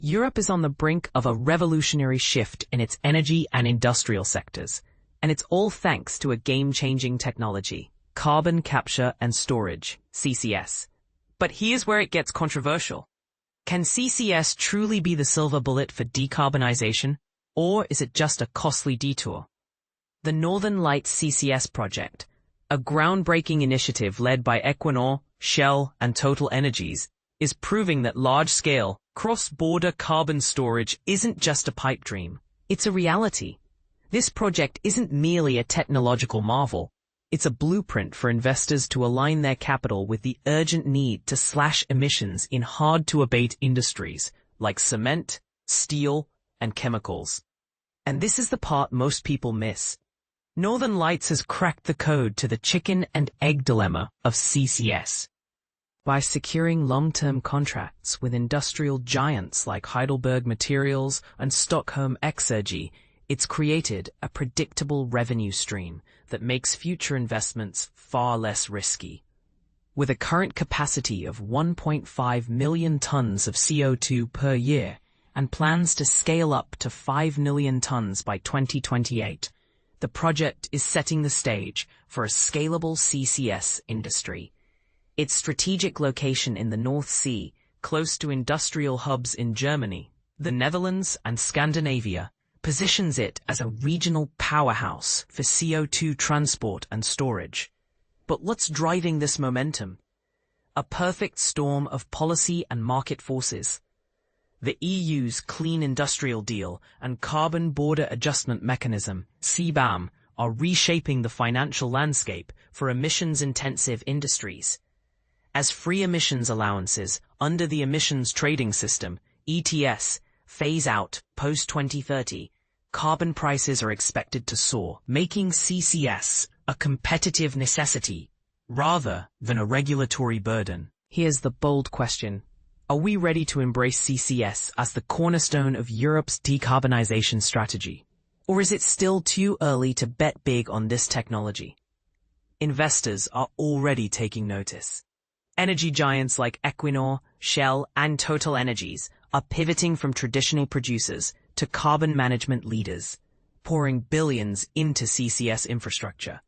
Europe is on the brink of a revolutionary shift in its energy and industrial sectors, and it's all thanks to a game-changing technology, carbon capture and storage, CCS. But here's where it gets controversial. Can CCS truly be the silver bullet for decarbonization, or is it just a costly detour? The Northern Lights CCS project, a groundbreaking initiative led by Equinor, Shell, and TotalEnergies, is proving that large-scale, cross-border carbon storage isn't just a pipe dream. It's a reality. This project isn't merely a technological marvel. It's a blueprint for investors to align their capital with the urgent need to slash emissions in hard-to-abate industries like cement, steel, and chemicals. And this is the part most people miss. Northern Lights has cracked the code to the chicken and egg dilemma of CCS. By securing long-term contracts with industrial giants like Heidelberg Materials and Stockholm Exergi, it's created a predictable revenue stream that makes future investments far less risky. With a current capacity of 1.5 million tons of CO2 per year and plans to scale up to 5 million tons by 2028, the project is setting the stage for a scalable CCS industry. Its strategic location in the North Sea, close to industrial hubs in Germany, the Netherlands, and Scandinavia, positions it as a regional powerhouse for CO2 transport and storage. But what's driving this momentum? A perfect storm of policy and market forces. The EU's Clean Industrial Deal and Carbon Border Adjustment Mechanism, CBAM, are reshaping the financial landscape for emissions-intensive industries. As free emissions allowances under the Emissions Trading System, ETS, phase out post-2030, carbon prices are expected to soar, making CCS a competitive necessity rather than a regulatory burden. Here's the bold question. Are we ready to embrace CCS as the cornerstone of Europe's decarbonization strategy? Or is it still too early to bet big on this technology? Investors are already taking notice. Energy giants like Equinor, Shell, and TotalEnergies are pivoting from traditional producers to carbon management leaders, pouring billions into CCS infrastructure.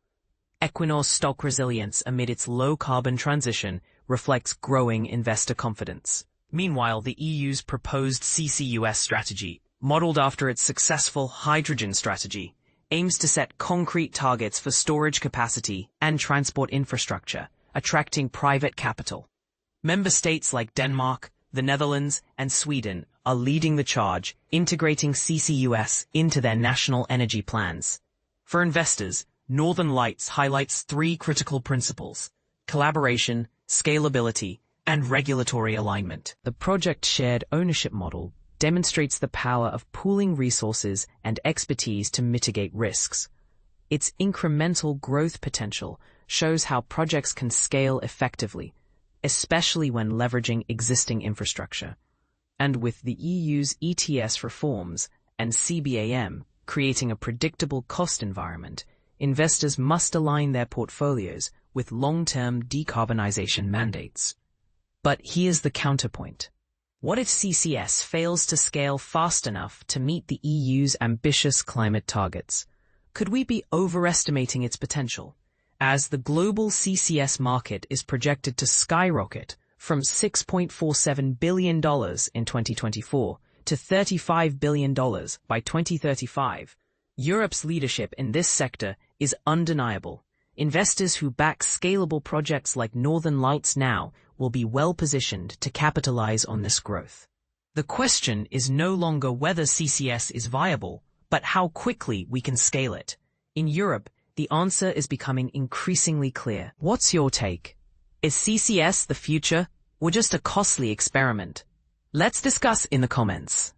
Equinor's stock resilience amid its low-carbon transition reflects growing investor confidence. Meanwhile, the EU's proposed CCUS strategy, modeled after its successful hydrogen strategy, aims to set concrete targets for storage capacity and transport infrastructure, attracting private capital. Member states like Denmark, the Netherlands, and Sweden are leading the charge, integrating CCUS into their national energy plans. For investors, Northern Lights highlights three critical principles: collaboration, scalability, and regulatory alignment. The project's shared ownership model demonstrates the power of pooling resources and expertise to mitigate risks. Its incremental growth potential shows how projects can scale effectively, especially when leveraging existing infrastructure. And with the EU's ETS reforms and CBAM creating a predictable cost environment, investors must align their portfolios with long-term decarbonization mandates. But here's the counterpoint. What if CCS fails to scale fast enough to meet the EU's ambitious climate targets? Could we be overestimating its potential? As the global CCS market is projected to skyrocket from $6.47 billion in 2024 to $35 billion by 2035, Europe's leadership in this sector is undeniable. Investors who back scalable projects like Northern Lights now will be well-positioned to capitalize on this growth. The question is no longer whether CCS is viable, but how quickly we can scale it. In Europe, the answer is becoming increasingly clear. What's your take? Is CCS the future, or just a costly experiment? Let's discuss in the comments.